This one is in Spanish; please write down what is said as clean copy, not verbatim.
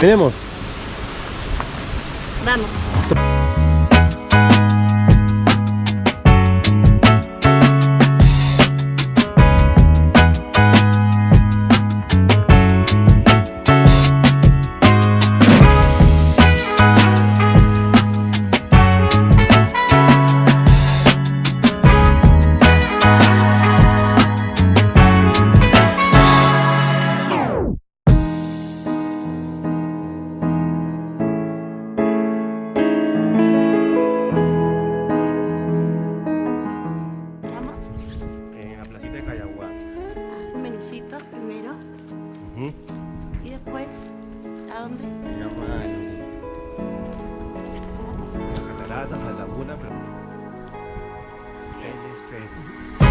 Tenemos. Vamos. En la placita de Cayahuanca. Un menucito primero y después, ¿a dónde? Se llama las cataratas, a la laguna, pero... Así es. Este,